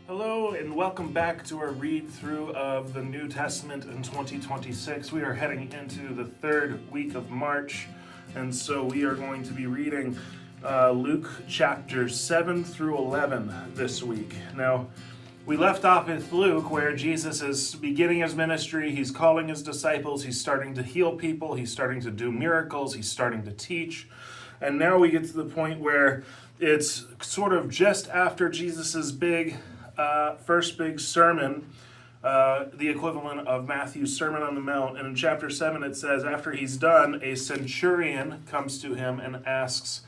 Hello and welcome back to our read through of the New Testament in 2026. We are heading into the third week of March, and so we are going to be reading Luke chapters 7 through 11 this week. Now, we left off with Luke where Jesus is beginning his ministry, he's calling his disciples, he's starting to heal people, he's starting to do miracles, he's starting to teach. And now we get to the point where it's sort of just after Jesus's first big sermon, the equivalent of Matthew's Sermon on the Mount. And in chapter 7 it says, after he's done, a centurion comes to him and asks,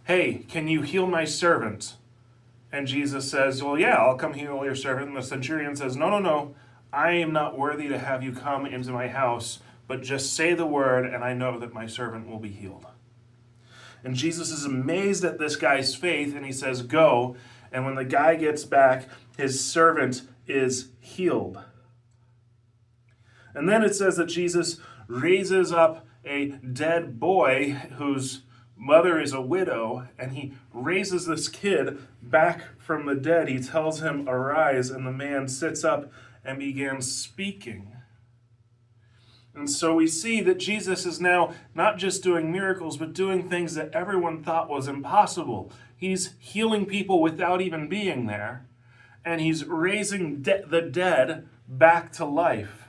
"Hey, can you heal my servant?" And Jesus says, "Well, yeah, I'll come heal your servant." And the centurion says, No, I am not worthy to have you come into my house, but just say the word and I know that my servant will be healed. And Jesus is amazed at this guy's faith, and he says, "Go." And when the guy gets back, his servant is healed. And then it says that Jesus raises up a dead boy whose mother is a widow, and he raises this kid back from the dead. He tells him, "Arise," and the man sits up and begins speaking. And so we see that Jesus is now not just doing miracles, but doing things that everyone thought was impossible. He's healing people without even being there, and he's raising the dead back to life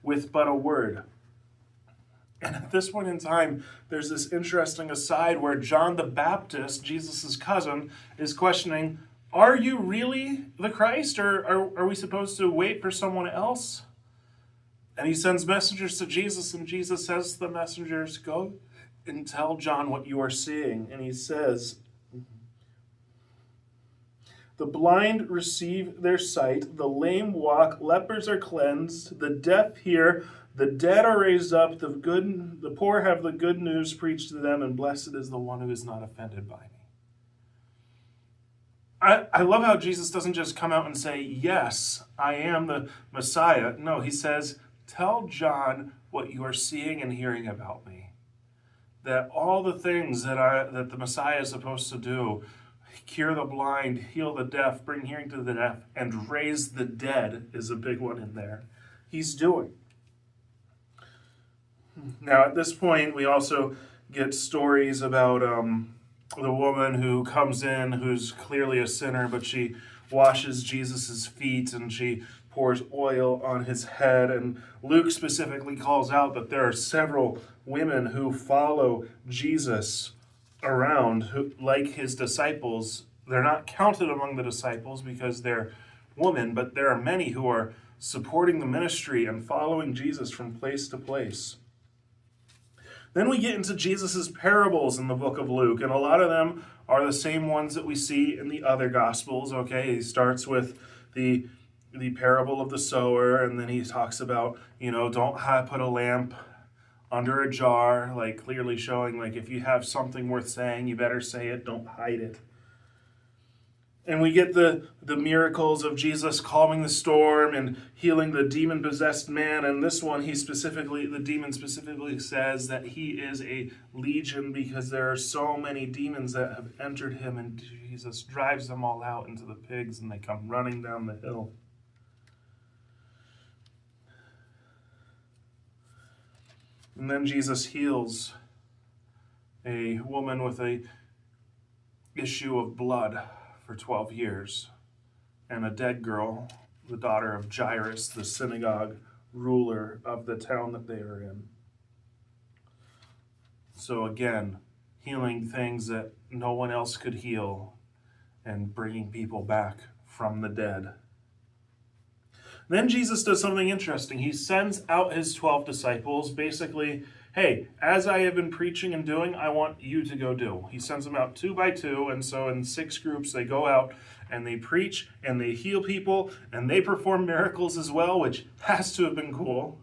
with but a word. And at this point in time, there's this interesting aside where John the Baptist, Jesus' cousin, is questioning, "Are you really the Christ, or are we supposed to wait for someone else?" And he sends messengers to Jesus, and Jesus says to the messengers, "Go and tell John what you are seeing." And he says, "The blind receive their sight, the lame walk, lepers are cleansed, the deaf hear, the dead are raised up, the poor have the good news preached to them, and blessed is the one who is not offended by me." I love how Jesus doesn't just come out and say, "Yes, I am the Messiah." No, he says, "Tell John what you are seeing and hearing about me." That all the things that the Messiah is supposed to do, cure the blind, heal the deaf, bring hearing to the deaf, and raise the dead, is a big one in there, he's doing. Now, at this point, we also get stories about the woman who comes in, who's clearly a sinner, but she washes Jesus' feet and she pours oil on his head. And Luke specifically calls out that there are several women who follow Jesus around, who, like his disciples, they're not counted among the disciples because they're women, but there are many who are supporting the ministry and following Jesus from place to place. Then we get into Jesus' parables in the book of Luke, and a lot of them are the same ones that we see in the other Gospels, okay? He starts with the parable of the sower, and then he talks about, don't put a lamp under a jar, like clearly showing, like, if you have something worth saying, you better say it, don't hide it. And we get the miracles of Jesus calming the storm and healing the demon-possessed man. And this one, the demon specifically says that he is a legion because there are so many demons that have entered him, and Jesus drives them all out into the pigs and they come running down the hill. And then Jesus heals a woman with an issue of blood for 12 years, and a dead girl, the daughter of Jairus, the synagogue ruler of the town that they are in. So again, healing things that no one else could heal and bringing people back from the dead. Then Jesus does something interesting. He sends out his 12 disciples, basically, "Hey, as I have been preaching and doing, I want you to go do." He sends them out 2 by 2, and so in 6 groups they go out and they preach and they heal people and they perform miracles as well, which has to have been cool.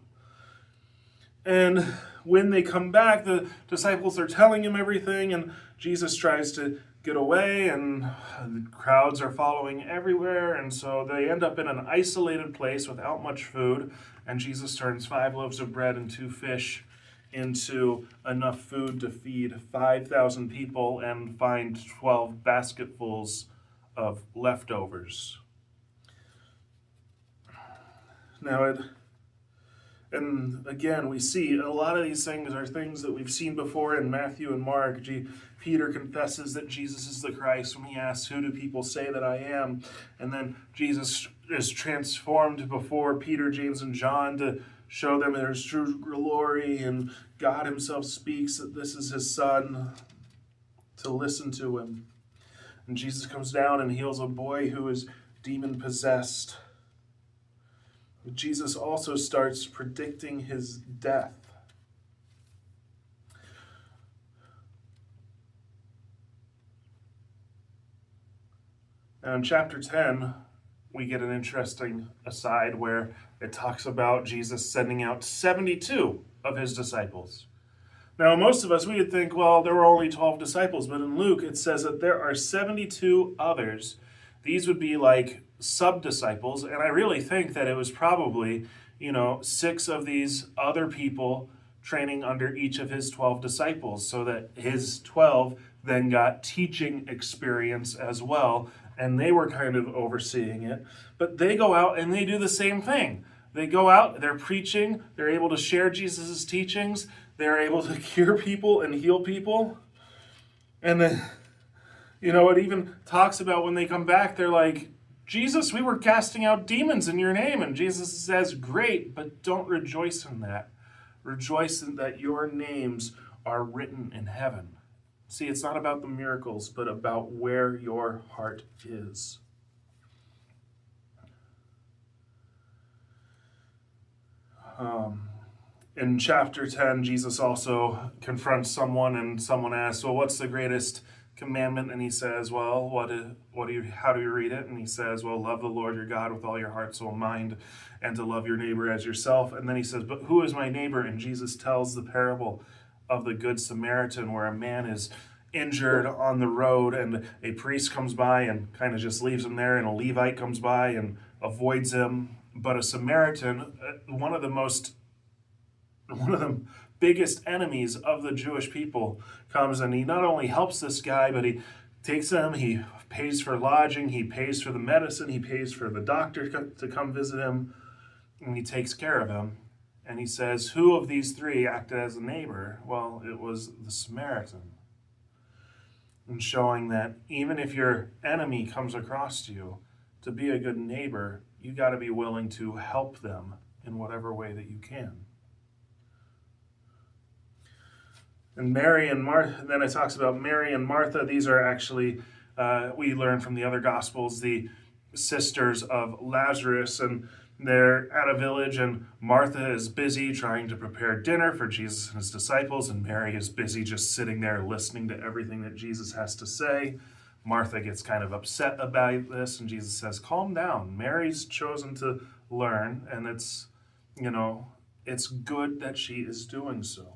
And when they come back, the disciples are telling him everything, and Jesus tries to get away, and the crowds are following everywhere, and so they end up in an isolated place without much food, and Jesus turns 5 loaves of bread and 2 fish into enough food to feed 5,000 people and find 12 basketfuls of leftovers. Now, and again, we see a lot of these things are things that we've seen before in Matthew and Mark. Peter confesses that Jesus is the Christ when he asks, "Who do people say that I am?" And then Jesus is transformed before Peter, James, and John to show them there's true glory, and God himself speaks that this is his son, to listen to him. And Jesus comes down and heals a boy who is demon-possessed. Jesus also starts predicting his death. Now in chapter 10, we get an interesting aside where it talks about Jesus sending out 72 of his disciples. Now, most of us, we would think, well, there were only 12 disciples, but in Luke, it says that there are 72 others. These would be like sub-disciples, and I really think that it was probably, 6 of these other people training under each of his 12 disciples, so that his 12 then got teaching experience as well, and they were kind of overseeing it. But they go out and they do the same thing. They go out, they're preaching, they're able to share Jesus' teachings, they're able to cure people and heal people. And then, it even talks about when they come back, they're like, "Jesus, we were casting out demons in your name." And Jesus says, "Great, but don't rejoice in that. Rejoice in that your names are written in heaven." See, it's not about the miracles, but about where your heart is. In chapter 10, Jesus also confronts someone, and someone asks, "Well, what's the greatest commandment?" And he says, "Well, how do you read it?" And he says, "Well, love the Lord your God with all your heart, soul, mind, and to love your neighbor as yourself." And then he says, "But who is my neighbor?" And Jesus tells the parable of the Good Samaritan, where a man is injured on the road, and a priest comes by and kind of just leaves him there, and a Levite comes by and avoids him. But a Samaritan, one of the biggest enemies of the Jewish people, comes, and he not only helps this guy, but he takes him, he pays for lodging, he pays for the medicine, he pays for the doctor to come visit him, and he takes care of him. And he says, "Who of these 3 acted as a neighbor?" Well, it was the Samaritan. And showing that even if your enemy comes across you, to be a good neighbor, you got to be willing to help them in whatever way that you can. And Mary and Martha, then it talks about Mary and Martha. These are actually, we learn from the other Gospels, the sisters of Lazarus, and they're at a village, and Martha is busy trying to prepare dinner for Jesus and his disciples, and Mary is busy just sitting there listening to everything that Jesus has to say. Martha gets kind of upset about this, and Jesus says, "Calm down. Mary's chosen to learn, and it's good that she is doing so."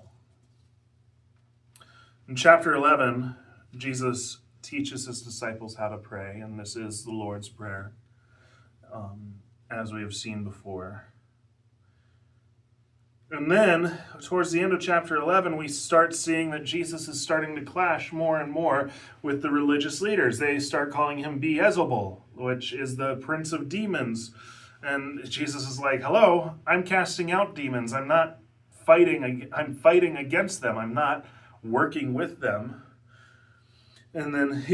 In chapter 11, Jesus teaches his disciples how to pray, and this is the Lord's Prayer, as we have seen before. And then, towards the end of chapter 11, we start seeing that Jesus is starting to clash more and more with the religious leaders. They start calling him Beelzebul, which is the prince of demons. And Jesus is like, "Hello, I'm casting out demons. I'm fighting against them. I'm not working with them." And then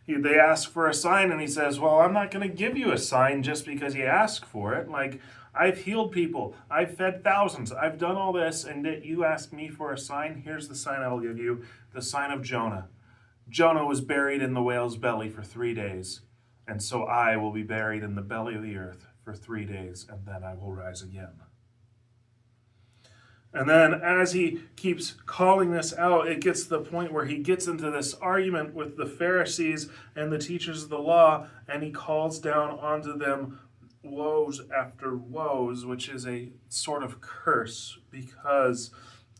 they ask for a sign, and he says, "Well, I'm not going to give you a sign just because you ask for it. Like, I've healed people. I've fed thousands. I've done all this, and yet you ask me for a sign? Here's the sign I will give you, the sign of Jonah. Jonah was buried in the whale's belly for 3 days, and so I will be buried in the belly of the earth for 3 days, and then I will rise again." And then as he keeps calling this out, it gets to the point where he gets into this argument with the Pharisees and the teachers of the law, and he calls down onto them woes after woes, which is a sort of curse because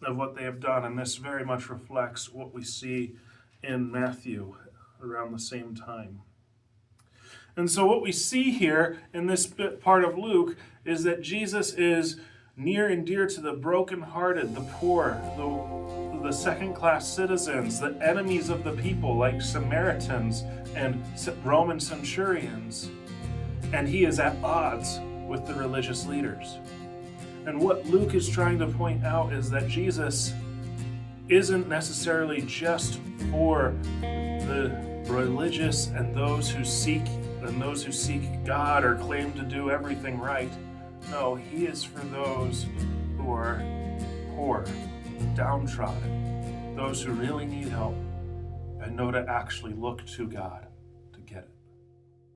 of what they have done. And this very much reflects what we see in Matthew around the same time. And so what we see here in this part of Luke is that Jesus is near and dear to the brokenhearted, the poor, the second-class citizens, the enemies of the people like Samaritans and Roman centurions. And he is at odds with the religious leaders. And what Luke is trying to point out is that Jesus isn't necessarily just for the religious and those who seek God or claim to do everything right. No, he is for those who are poor, downtrodden, those who really need help and know to actually look to God.